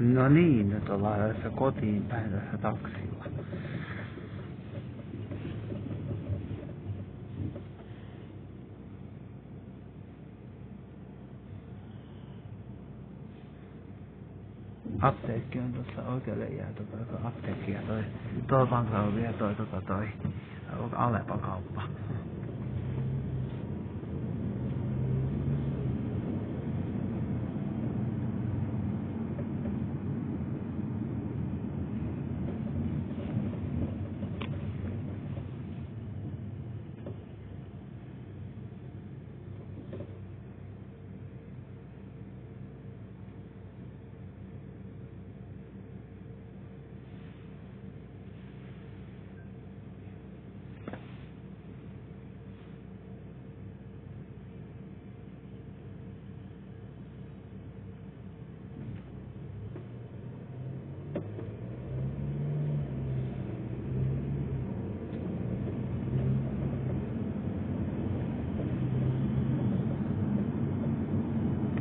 No niin, nyt ollaan tässä kotiin päin tässä taksilla. Apteekki on tuossa oikealle jäätä toi apteekki ja toi pankka on vielä toi Alepa-kauppa.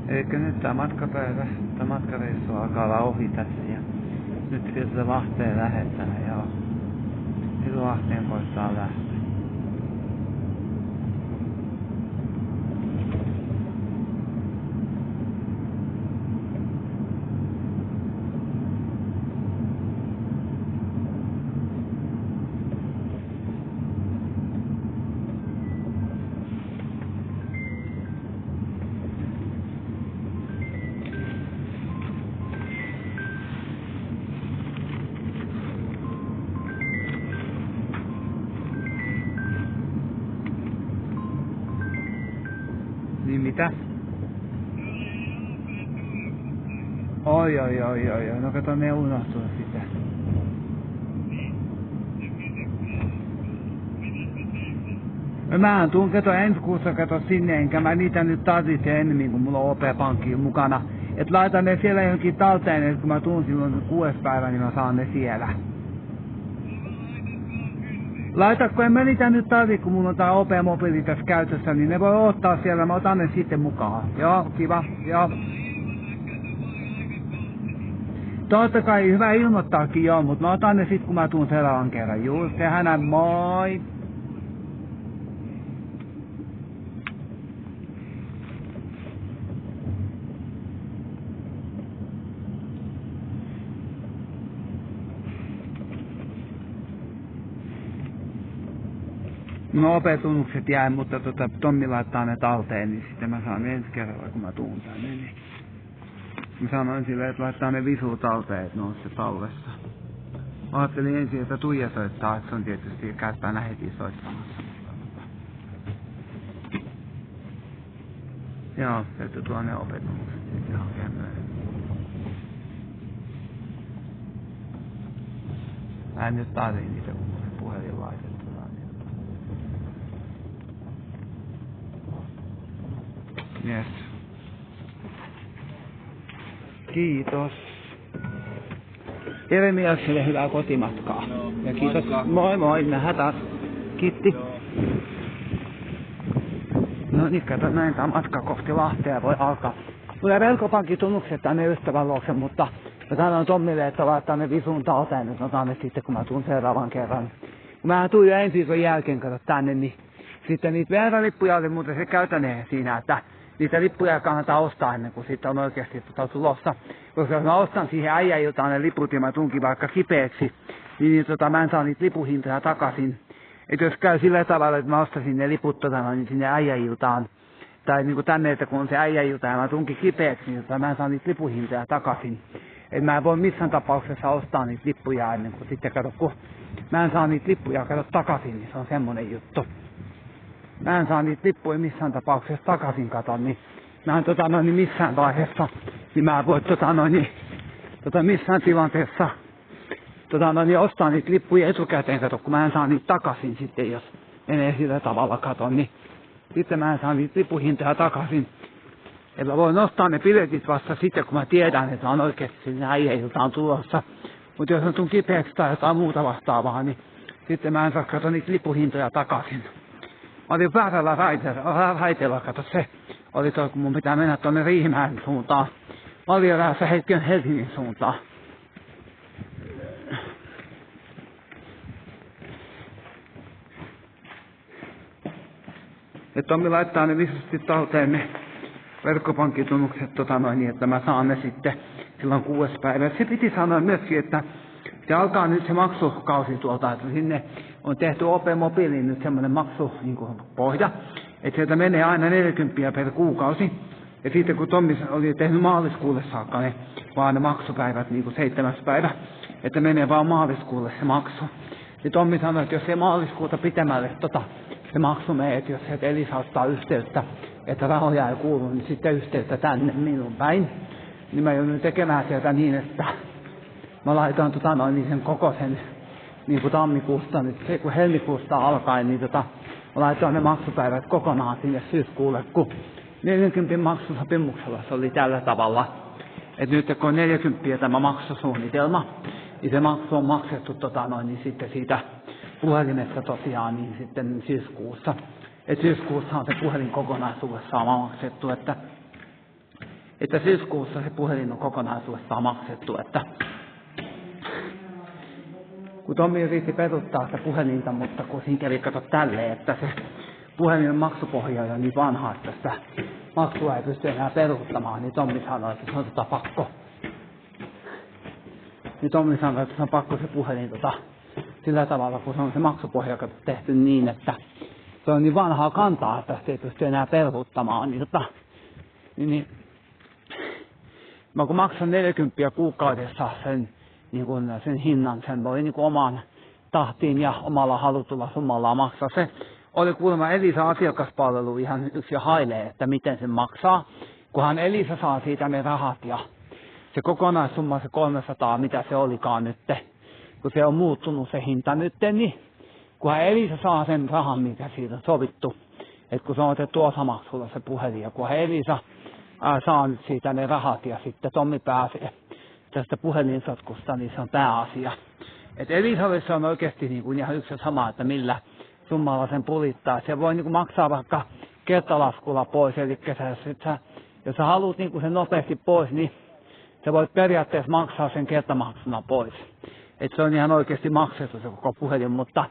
Eikö nyt tää matkareissu alkaa olla ohi tässä ja nyt sieltä Lahteen lähdetään ja nyt Lahteen koittaa lähteä. Niin mitä? Oi, no kato ne unohtuu sitä. Mä tuun ensi kuussa sinne, enkä mä niitä nyt tarvitse enemmän, kun mulla on OP-pankki mukana. Et laitan ne siellä johonkin talteen, että kun mä tuun silloin 6. päivä, niin mä saan ne siellä. Laitatko en mä niitä nyt tarvitse, kun mulla on tää OP-mobiili tässä käytössä, niin ne voi ottaa siellä, mä otan ne sitten mukaan. Joo, kiva, joo. Totta kai hyvä ilmoittaakin joo, mutta mä otan ne sit kun mä tuun seuraavan kerran. Juu, tehdään näin, moi! No OP-tunnukset jäi, mutta Tommi laittaa ne talteen, niin sitten mä saan ne ensi kerralla, kun mä tuun tänne. Niin mä sanoin silleen, että laittaa ne visu talteen, että ne on se tallessa. Mä ajattelin ensin, että Tuija soittaa, että se on tietysti käyttäjänä heti soittamassa. Joo, täytyy tuoda ne OP-tunnukset sitten hakea myöhemmin. Mä en nyt tarvii niitä, kun mun puhelin laitettu. Yes. Kiitos. Jeremiakselle hyvää kotimatkaa. Ja kiitos. Moi moi, nähdään taas. Kiitti. No niin, kato näin tää matka kohti Lahtea voi alkaa. Tulee Velkopankin tunnukset tänne ystävän luokse, mutta mä sanon Tommille, että laittaa ne visuun talteen, nyt otan ne sitten kun mä tuun seuraavan kerran. Kun mä tuun jo ensi viikon jälkeen kato tänne, niin sitten niitä VR-lippuja oli muuten se käytäneen siinä, että niitä lippuja kannattaa ostaa ennen kuin sitten on oikeasti tulossa. Koska jos mä ostan siihen äijäiltaan ne liput ja mä tunkin vaikka kipeäksi, niin mä en saa niitä lipuhintoja takaisin. Et jos käy sillä tavalla, että mä ostasin ne liput niin sinne äijäiltaan, tai niin kuin tänne, että kun on se äijäilta ja mä tunkin kipeäksi, niin mä en saa niitä lipuhintoja takaisin. Et mä en voi missään tapauksessa ostaa niitä lippuja ennen kuin sitten kato, kun mä en saa niitä lippuja takaisin, niin se on semmonen juttu. Mä en saa niitä lippuja missään tapauksessa takaisin katon, niin mä en missään vaiheessa, niin mä en voi missään tilanteessa ostaa niitä lippuja etukäteen kato, kun mä en saa niitä takaisin sitten, jos menee sillä tavalla katon, niin sitten mä en saa niitä lipuhintoja takaisin. Et mä voin nostaa ne piletit vasta sitten, kun mä tiedän, että mä oon oikeesti sinne äijäiltaan tulossa. Mut jos on tuun kipeäksi tai jotain muuta vastaavaa, niin sitten mä en saa kato niitä lipuhintoja takaisin. Mä olin väärällä raiteella, kato se oli toi, kun mun pitää mennä tonne Riihimäen suuntaan. Mä olin eräässä hetken Helsingin suuntaan. Ja Tommi laittaa ne visusti talteen ne verkkopankkitunnukset niin, että mä saan ne sitten silloin 6. päivä. Se piti sanoa myöskin, että se alkaa nyt se maksukausi tuolta, että sinne on tehty OP Mobiiliin nyt semmoinen maksupohja, että sieltä menee aina 40 per kuukausi. Ja sitten kun Tommi oli tehnyt maaliskuulle saakka ne, vaan ne maksupäivät 7. päivä, että menee vaan maaliskuulle se maksu. Ja Tommi sanoi, että jos ei maaliskuuta pitemmälle se maksu menee, että jos sieltä Elisa ottaa yhteyttä, että rahoja ei kuulu, niin sitten yhteyttä tänne minun päin. Niin mä joudun tekemään sieltä niin, että mä laitan sen koko sen tammikuusta, nyt se kun helmikuusta alkaen, niin mä laitoin ne maksupäivät kokonaan sinne syyskuulle, kun 40 maksusopimuksella se oli tällä tavalla. Että nyt kun on 40 tämä maksusuunnitelma, niin se maksu on maksettu niin sitten siitä puhelimesta tosiaan niin sitten syyskuussa. Et syyskuussa on se puhelin kokonaisuudessaan maksettu, että syyskuussa se puhelin on kokonaisuudessaan maksettu, että kun Tommi yritti peruuttaa sitä puhelinta, mutta kun siinä kävi kato tälleen, että se puhelin maksupohja on jo niin vanha, että sitä maksua ei pysty enää peruuttamaan, niin Tommi sanoi, että se on pakko. Niin Tommi sanoi, että se on pakko se puhelin sillä tavalla, kun se on se maksupohja tehty niin, että se on niin vanhaa kantaa, että sitä ei pysty enää peruuttamaan. Niin mä kun maksan 40 kuukaudessa sen hinnan, sen voi omaan tahtiin ja omalla halutulla summalla maksaa. Se oli kuulemma Elisa asiakaspalvelu ihan yksi ja hailee, että miten sen maksaa, kunhan Elisa saa siitä ne rahat ja se kokonaissumma se 300, mitä se olikaan nyt, kun se on muuttunut se hinta nyt, niin kunhan Elisa saa sen rahan, mikä siitä on sovittu, että kun se on otettu osamaksulla se puhelin, ja kunhan Elisa saa nyt siitä ne rahat ja sitten Tommi pääsee tästä puhelinsotkusta, niin se on pääasia. Että Elisalle se on oikeasti ihan yksi sama, että millä summalla sen pulittaa. Se voi maksaa vaikka kertalaskulla pois, eli jos sä haluat sen nopeasti pois, niin sä voit periaatteessa maksaa sen kertamaksuna pois. Että se on ihan oikeasti maksettu se koko puhelin, mutta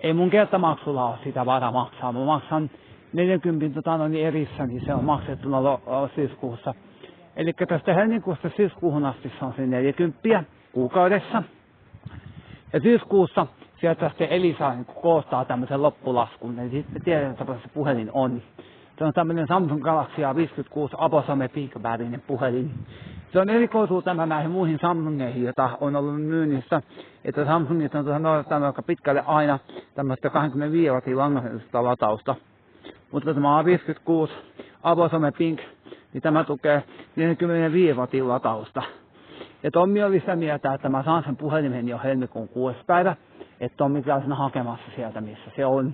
ei mun kertamaksulla ole sitä varaa maksaa. Mä maksan 40 erissä, niin se on maksettuna syyskuussa. Eli tästä helmikuusta syyskuuhun asti se on se 40 kuukaudessa. Ja syyskuussa sieltä sitten Elisa koostaa tämmöisen loppulaskun, eli sitten tiedetään, että se puhelin on. Se on tämmöinen Samsung Galaxy A56 Abosome Peak-värinen puhelin. Se on erikoisuutena näihin muihin Samsungeihin, joita on ollut myynnissä, että Samsungit on noudattanut aika pitkälle aina tämmöistä 25 wattin langasellista latausta. Mutta tämä A56 Abosome Pink, niin tämä tukee 45 wattin latausta. Ja Tommi oli sitä mieltä, että mä saan sen puhelimen jo helmikuun 6. päivä, että Tommi käy sen hakemassa sieltä, missä se on.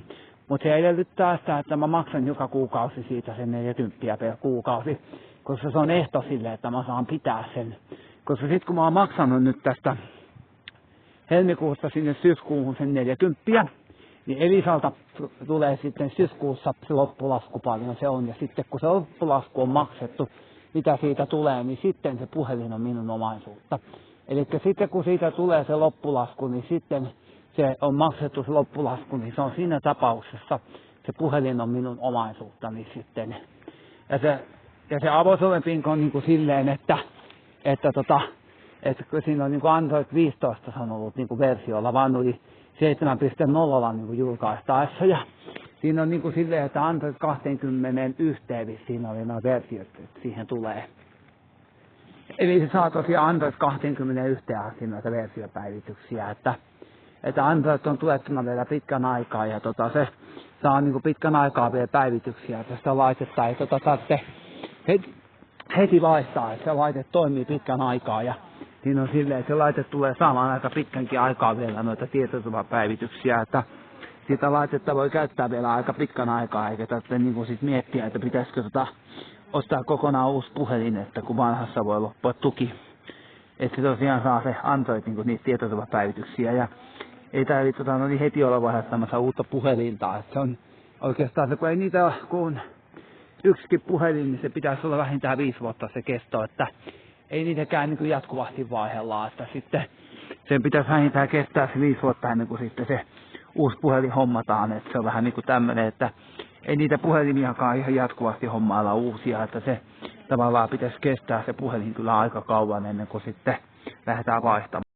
Mutta se edellyttää sitä, että mä maksan joka kuukausi siitä sen 40 per kuukausi, koska se on ehto sille, että mä saan pitää sen. Koska sit kun mä oon maksanut nyt tästä helmikuusta sinne syyskuuhun sen 40, niin Elisalta tulee sitten syyskuussa se loppulasku paljon se on. Ja sitten kun se loppulasku on maksettu, mitä siitä tulee, niin sitten se puhelin on minun omaisuutta. Eli sitten kun siitä tulee se loppulasku, niin sitten se on maksettu se loppulasku, niin se on siinä tapauksessa, se puhelin on minun omaisuuttani sitten. Ja se Abosome Pink on silleen, että siinä on Android 15 on ollut versiolla, vaan oli 7.0 julkaistaessa. Ja siinä on silleen, että Android 21 siinä oli nämä versiot, että siihen tulee. Eli se saa tosiaan Android 21 asti noita versiopäivityksiä, että Android on tuettuna vielä pitkän aikaa ja se saa pitkän aikaa vielä päivityksiä tästä laitetta. Ei tarvitse heti vaihtaa, että se laite toimii pitkän aikaa ja siinä on silleen, että se laite tulee saamaan aika pitkänkin aikaa vielä noita tietoturvapäivityksiä, että sitä laitetta voi käyttää vielä aika pitkän aikaa, eikä tarvitse sit miettiä, että pitäisikö ostaa kokonaan uusi puhelin, että kun vanhassa voi loppua tuki. Että se tosiaan saa se Android niitä tietoturvapäivityksiä ja ei tarvitse heti olla vaihtamassa uutta puhelinta. Että se on oikeastaan se, kun ei niitä kun yksikin puhelin, niin se pitäisi olla vähintään 5 vuotta se kesto, että ei niitäkään niin kuin jatkuvasti vaihella, että sitten sen pitäisi vähintään kestää se 5 vuotta ennen kuin sitten se uusi puhelin hommataan, että se on vähän niin kuin tämmöinen, että ei niitä puhelimiakaan ihan jatkuvasti hommailla uusia, että se tavallaan pitäisi kestää se puhelin kyllä aika kauan ennen kuin sitten lähdetään vaihtamaan.